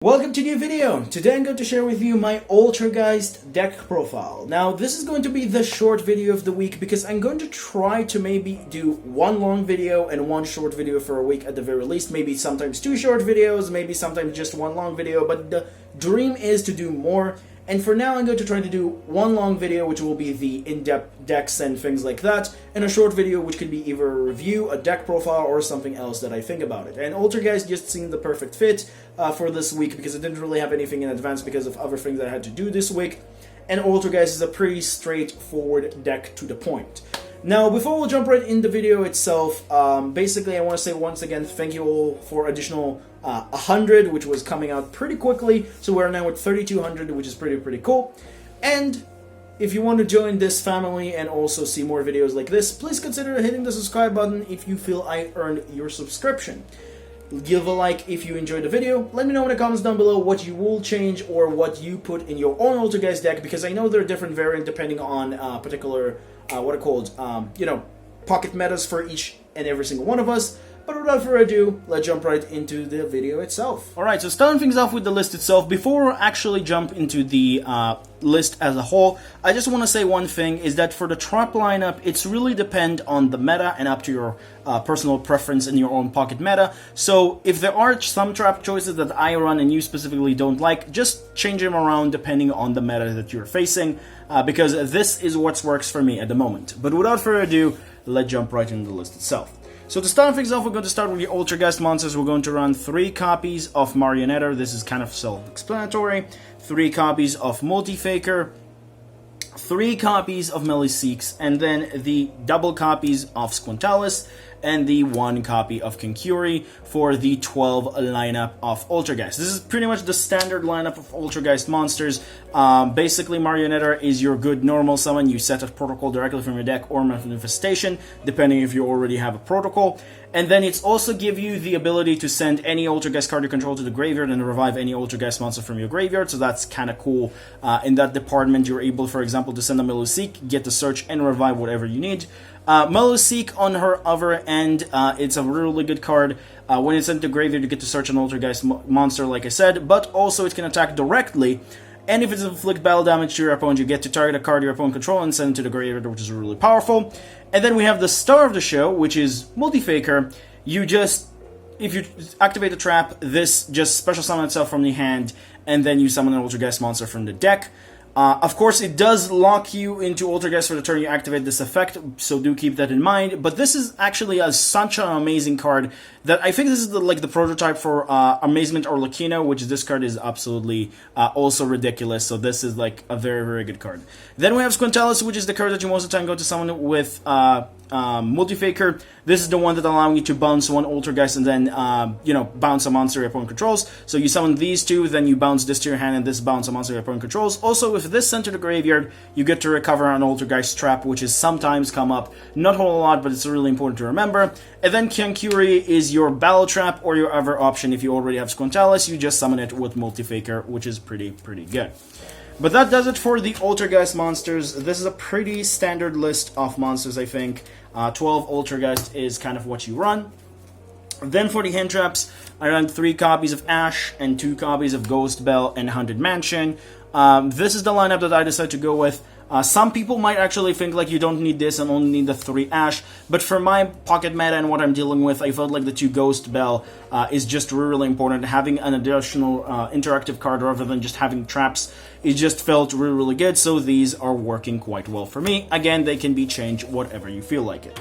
Welcome to a new video. Today I'm going to share with you my Altergeist deck profile. Now this is going to be the short video of the week because I'm going to try to maybe do one long video and one short video for a week at the very least. Maybe sometimes two short videos, maybe sometimes just one long video, but the dream is to do more. And for now I'm going to try to do one long video which will be the in-depth decks and things like that, and a short video which could be either a review, a deck profile, or something else that I think about it. And Altergeist just seemed the perfect fit for this week because I didn't really have anything in advance because of other things that I had to do this week. And Altergeist is a pretty straightforward deck to the point. Now, before we jump right in the video itself, basically I want to say once again thank you all for additional 100, which was coming out pretty quickly. So we're now at 3,200, which is pretty cool. And if you want to join this family and also see more videos like this, please consider hitting the subscribe button if you feel I earned your subscription. Give a like if you enjoyed the video. Let me know in the comments down below what you will change or what you put in your own Altergeist deck, because I know there are different variants depending on particular, what are called, pocket metas for each and every single one of us. But without further ado, let's jump right into the video itself. Alright, so starting things off with the list itself, before we actually jump into the list as a whole, I just want to say one thing, is that for the trap lineup, it's really depend on the meta and up to your personal preference in your own pocket meta. So if there are some trap choices that I run and you specifically don't like, just change them around depending on the meta that you're facing, because this is what works for me at the moment. But without further ado, let's jump right into the list itself. So to start things off, we're going to start with the Altergeist monsters. We're going to run 3 copies of Marionetta. This is kind of self-explanatory. 3 copies of Multi-Faker. 3 copies of Meliseeks. And then the double copies of Squintalis. And the 1 copy of Kinkuri for the 12 lineup of Altergeist. This is pretty much the standard lineup of Altergeist monsters. Basically, Marionetta is your good normal summon. You set a protocol directly from your deck or manifestation, depending if you already have a protocol. And then it's also give you the ability to send any Altergeist card you control to the graveyard and revive any Altergeist monster from your graveyard. So that's kind of cool. In that department, you're able, for example, to send a Meluseek, get the search, and revive whatever you need. Meluseek, on her other end, it's a really good card. When it's sent to graveyard, you get to search an Altergeist monster, like I said, but also it can attack directly. And if it's inflict battle damage to your opponent, you get to target a card your opponent controls and send it to the graveyard, which is really powerful. And then we have the star of the show, which is Multi-Faker. If you activate the trap, this just special summon itself from the hand, and then you summon an Altergeist monster from the deck. Of course, it does lock you into Altergeist for the turn you activate this effect, so do keep that in mind. But this is actually such an amazing card that I think this is the prototype for Amazement or Lucino, which this card is absolutely also ridiculous. So this is like a very good card. Then we have Squintalis, which is the card that you most of the time go to summon with Multi-Faker. This is the one that allows you to bounce one Altergeist and then, bounce a monster your opponent controls. So you summon these two, then you bounce this to your hand, and this bounce a monster your opponent controls. Also, if this sent to the graveyard, you get to recover an Altergeist trap, which is sometimes come up. Not a whole lot, but it's really important to remember. And then Kinkuri is your battle trap, or your other option. If you already have Squintalis, you just summon it with Multi-Faker, which is pretty good. But that does it for the Altergeist monsters. This is a pretty standard list of monsters, I think. 12 Altergeist is kind of what you run. Then for the hand traps, I ran 3 copies of Ash and 2 copies of Ghost Bell and Haunted Mansion. This is the lineup that I decided to go with. Some people might actually think like you don't need this and only need the 3 Ash, but for my pocket meta and what I'm dealing with, I felt like the 2 Ghost Bell is just really important. Having an additional interactive card rather than just having traps, it just felt really good, so these are working quite well for me. Again, they can be changed whatever you feel like it.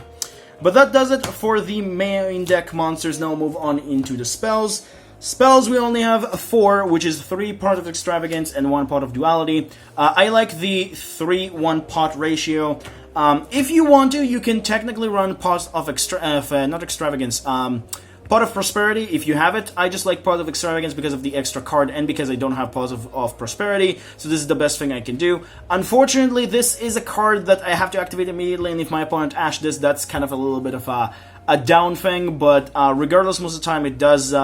But that does it for the main deck monsters. Now move on into the spells. Spells, we only have 4, which is 3 Pot of Extravagance and 1 Pot of Duality. I like the 3-1 pot ratio. If you want to, you can technically run Pot of Pot of Prosperity if you have it. I just like Pot of Extravagance because of the extra card and because I don't have Pot of Prosperity, so this is the best thing I can do. Unfortunately, this is a card that I have to activate immediately, and if my opponent ashed this, that's kind of a little bit of a down thing, but regardless, most of the time it does,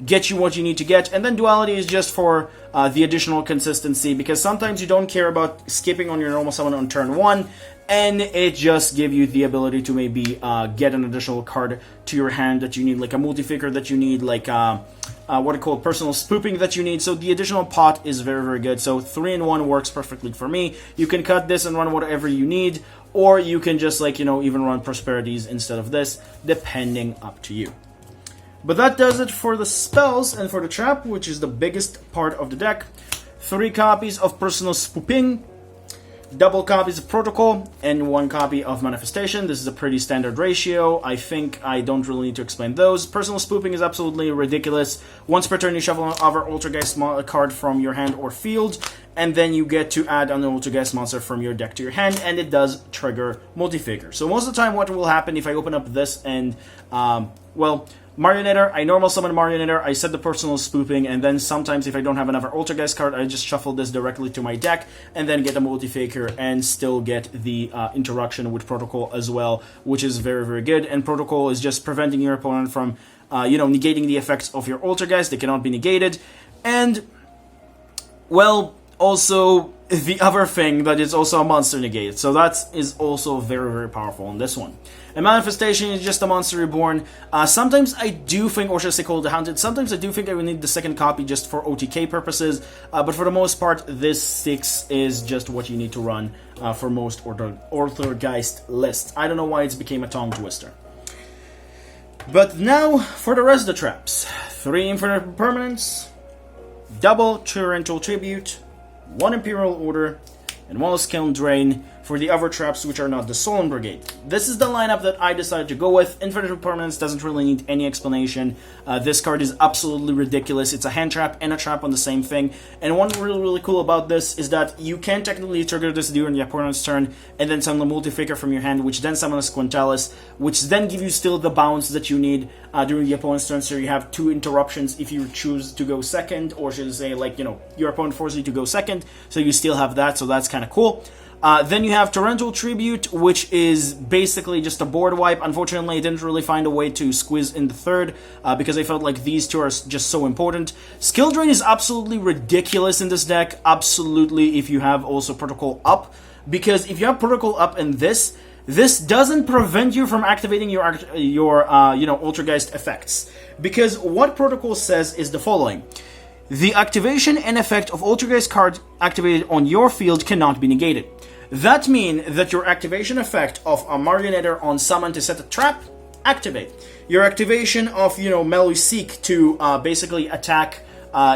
get you what you need to get. And then duality is just for the additional consistency, because sometimes you don't care about skipping on your normal summon on turn 1, and it just gives you the ability to maybe get an additional card to your hand that you need, like a multi-figure that you need, like what I call personal spooping that you need. So the additional pot is very, very good. So 3-in-1 works perfectly for me. You can cut this and run whatever you need, or you can just, like, you know, even run prosperities instead of this, depending, up to you. But that does it for the spells and for the trap, which is the biggest part of the deck. 3 copies of personal spooping, double copies of protocol, and 1 copy of manifestation. This is a pretty standard ratio. I think I don't really need to explain those. Personal spooping is absolutely ridiculous. Once per turn, you shuffle an other Altergeist card from your hand or field, and then you get to add an Altergeist monster from your deck to your hand, and it does trigger multi-figure. So most of the time, what will happen if I open up this and, well, Marionetter, I normal summon Marionetter, I set the personal spooping, and then sometimes if I don't have another Altergeist card, I just shuffle this directly to my deck, and then get a multi-faker, and still get the interaction with Protocol as well, which is very, very good. And Protocol is just preventing your opponent from, you know, negating the effects of your Altergeist. They cannot be negated. And, well, also the other thing that is also a monster negate, so that is also very, very powerful on this one. And manifestation is just a monster reborn. Sometimes I do think, or should I say called the Hunted, sometimes I do think I would need the second copy just for OTK purposes, but for the most part, this 6 is just what you need to run for most Altergeist lists. I don't know why it's became a tongue twister. But now, for the rest of the traps. 3 Infinite Permanents, double Torrential Tribute, 1 Imperial Order, and 1 Skill Drain for the other traps which are not the Solemn Brigade. This is the lineup that I decided to go with. Infinite Permanence doesn't really need any explanation. This card is absolutely ridiculous. It's a hand trap and a trap on the same thing. And one really, really cool about this is that you can technically trigger this during the opponent's turn and then summon a multi-figure from your hand, which then summons Quintalis, which then give you still the bounce that you need during the opponent's turn. So you have 2 interruptions if you choose to go second, or should I say, like, you know, your opponent forces you to go second, so you still have that, so that's kind of cool. Then you have Torrential Tribute, which is basically just a board wipe. Unfortunately, I didn't really find a way to squeeze in the third, because I felt like these 2 are just so important. Skill Drain is absolutely ridiculous in this deck, absolutely, if you have also Protocol up, because if you have Protocol up in this doesn't prevent you from activating your you know, Altergeist effects. Because what Protocol says is the following: the activation and effect of Altergeist cards activated on your field cannot be negated. That means that your activation effect of a Marionetter on summon to set a trap, activate. Your activation of, you know, Meluseek to basically attack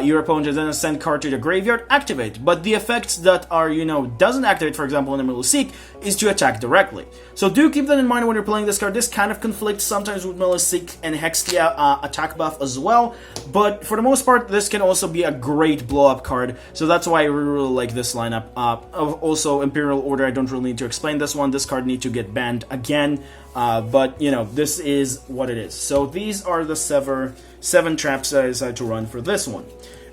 your opponent and then send card to the graveyard, activate. But the effects that are, you know, doesn't activate, for example, in the Meluseek, is to attack directly. So do keep that in mind when you're playing this card. This kind of conflicts sometimes with Meluseek and Hextia attack buff as well, but for the most part, this can also be a great blow-up card, so that's why I really like this lineup. Also, Imperial Order, I don't really need to explain this one. This card needs to get banned again, but, you know, this is what it is. So these are the 7 traps that I decided to run for this one.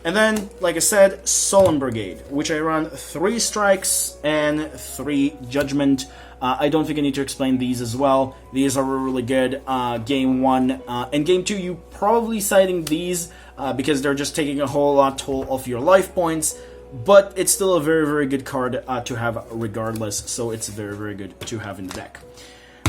And then, like I said, Solemn Brigade, which I run 3 Strikes and 3 Judgment. I don't think I need to explain these as well. These are really good. Game 1 and Game 2, you probably citing these because they're just taking a whole lot toll of your life points, but it's still a very, very good card to have regardless, so it's very, very good to have in the deck.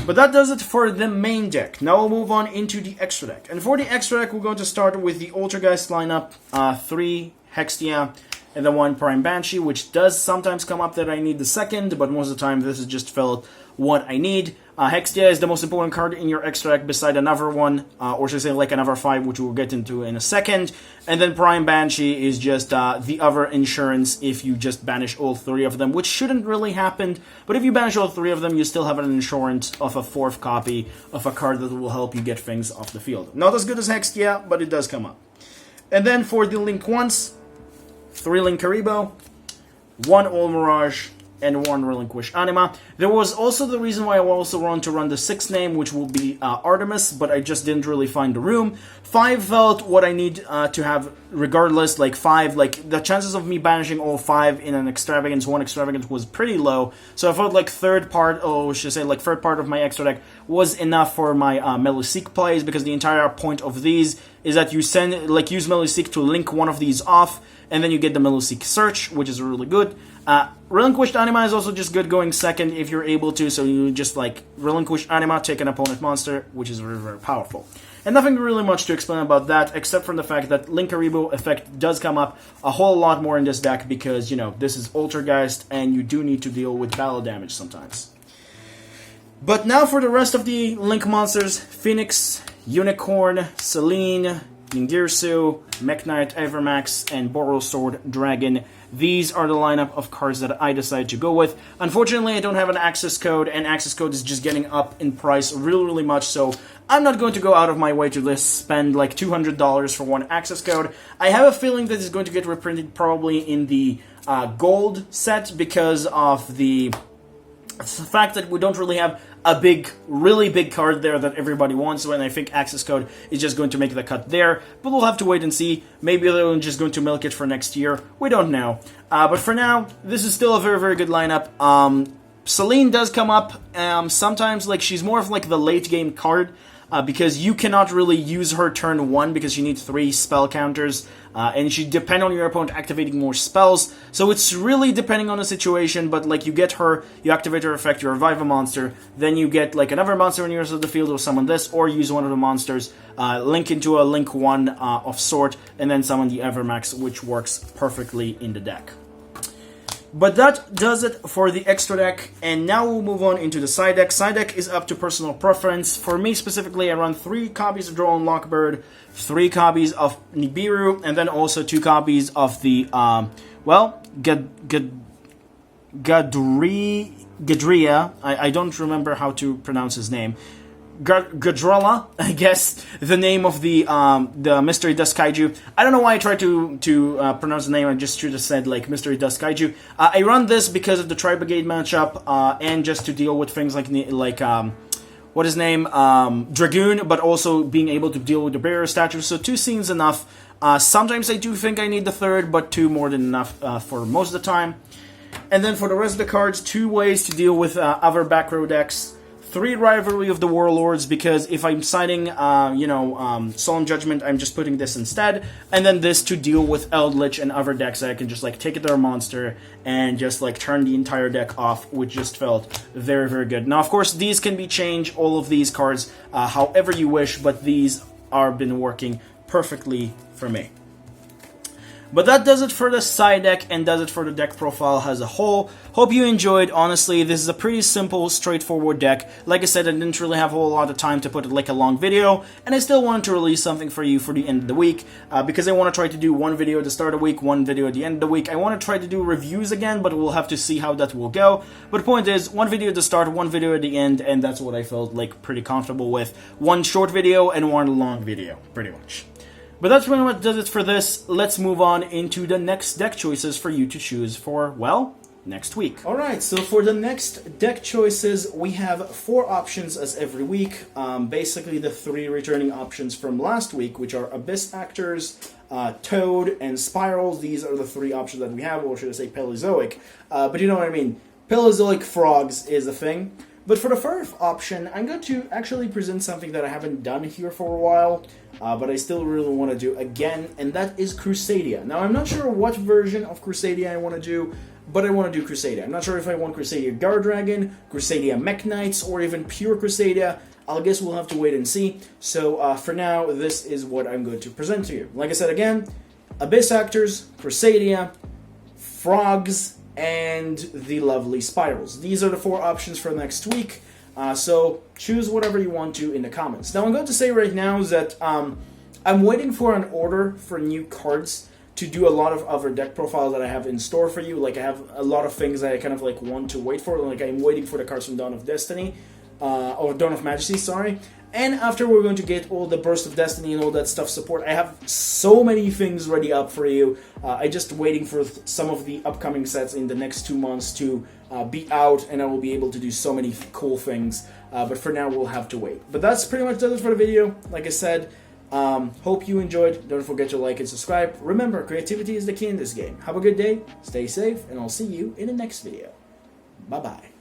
But that does it for the main deck. Now we'll move on into the extra deck. And for the extra deck, we're going to start with the Altergeist lineup. 3 Hextia and then 1 Prime Banshee, which does sometimes come up that I need the second, but most of the time this is just felt what I need. Hextia is the most important card in your extra deck beside another one, or should I say like another 5, which we'll get into in a second. And then Prime Banshee is just the other insurance if you just banish all 3 of them, which shouldn't really happen, but if you banish all 3 of them, you still have an insurance of a 4th copy of a card that will help you get things off the field. Not as good as Hextia, but it does come up. And then for the Link Once, 3 Link Karibo, 1 All Mirage, and 1 Relinquish Anima. There was also the reason why I also wanted to run the 6th name, which will be Artemis, but I just didn't really find the room. 5 felt what I need to have regardless, like 5, like the chances of me banishing all 5 in an extravagance, 1 extravagance was pretty low, so I felt like third part of my extra deck was enough for my Meluseek plays, because the entire point of these is that you use Milliseek to link one of these off, and then you get the Milliseek search, which is really good. Relinquished Anima is also just good going second if you're able to, so you just relinquish Anima, take an opponent monster, which is very, very powerful. And nothing really much to explain about that, except from the fact that Linkaribo effect does come up a whole lot more in this deck because, this is Altergeist, and you do need to deal with battle damage sometimes. But now for the rest of the Link monsters: Phoenix, Unicorn, Selene, Ningirsu, Mech Knight, Evermax, and Borrelsword Dragon. These are the lineup of cards that I decided to go with. Unfortunately, I don't have an access code, and access code is just getting up in price really, really much, so I'm not going to go out of my way to spend like $200 for one access code. I have a feeling that it's going to get reprinted probably in the gold set because of the fact that we don't really have a really big card there that everybody wants, and I think access code is just going to make the cut there, but we'll have to wait and see. Maybe they're just going to milk it for next year. We don't know. But for now, this is still a very, very good lineup. Selene does come up sometimes, she's more of the late game card, because you cannot really use her turn 1 because you need 3 spell counters, and she depend on your opponent activating more spells, so it's really depending on the situation, but you get her, you activate her effect, you revive a monster, then you get another monster in your rest of the field, or summon this, or use one of the monsters, link into a link 1 of sort, and then summon the Evermax, which works perfectly in the deck. But that does it for the extra deck, and now we'll move on into the side deck. Side deck is up to personal preference. For me specifically, I run 3 copies of Droll and Lockbird, 3 copies of Nibiru, and then also 2 copies of the, Gadria. I don't remember how to pronounce his name. Gadrella, I guess, the name of the Mystery Dust Kaiju. I don't know why I tried to pronounce the name. I just should have said Mystery Dust Kaiju. I run this because of the Tri-Brigade matchup, and just to deal with things what his name, Dragoon, but also being able to deal with the barrier statue. So 2 seems enough. Sometimes I do think I need the 3rd, but 2 more than enough for most of the time. And then for the rest of the cards, 2 ways to deal with other back row decks. 3 Rivalry of the Warlords, because if I'm citing, Solemn Judgment, I'm just putting this instead. And then this to deal with Eldritch and other decks that I can just, take their monster and just, turn the entire deck off, which just felt very, very good. Now, of course, these can be changed, all of these cards, however you wish, but these are been working perfectly for me. But that does it for the side deck, and does it for the deck profile as a whole. Hope you enjoyed. Honestly, this is a pretty simple, straightforward deck. Like I said, I didn't really have a whole lot of time to put it a long video, and I still wanted to release something for you for the end of the week, because I want to try to do 1 video at the start of the week, 1 video at the end of the week. I want to try to do reviews again, but we'll have to see how that will go. But the point is, 1 video at the start, 1 video at the end, and that's what I felt pretty comfortable with. 1 short video and 1 long video, pretty much. But that's pretty much does it for this. Let's move on into the next deck choices for you to choose for, next week. Alright, so for the next deck choices, we have 4 options as every week. Basically the 3 returning options from last week, which are Abyss Actors, Toad, and Spirals. These are the 3 options that we have, or should I say Paleozoic. But you know what I mean. Paleozoic frogs is a thing. But for the first option, I'm going to actually present something that I haven't done here for a while, but I still really want to do again, and that is Crusadia. Now, I'm not sure what version of Crusadia I want to do, but I want to do Crusadia. I'm not sure if I want Crusadia Guard Dragon, Crusadia Mech Knights, or even pure Crusadia. I guess we'll have to wait and see. So for now, this is what I'm going to present to you. Like I said again, Abyss Actors, Crusadia, Frogs, and the lovely Spirals. These are the 4 options for next week, so choose whatever you want to in the comments. Now, I'm going to say right now that I'm waiting for an order for new cards to do a lot of other deck profiles that I have in store for you. I have a lot of things that I kind of want to wait for. I'm waiting for the cards from Dawn of Destiny, or Dawn of Majesty, sorry. And after we're going to get all the Burst of Destiny and all that stuff support, I have so many things ready up for you. I'm just waiting for some of the upcoming sets in the next 2 months to be out, and I will be able to do so many cool things. But for now, we'll have to wait. But that's pretty much it for the video. Like I said, hope you enjoyed. Don't forget to like and subscribe. Remember, creativity is the key in this game. Have a good day, stay safe, and I'll see you in the next video. Bye-bye.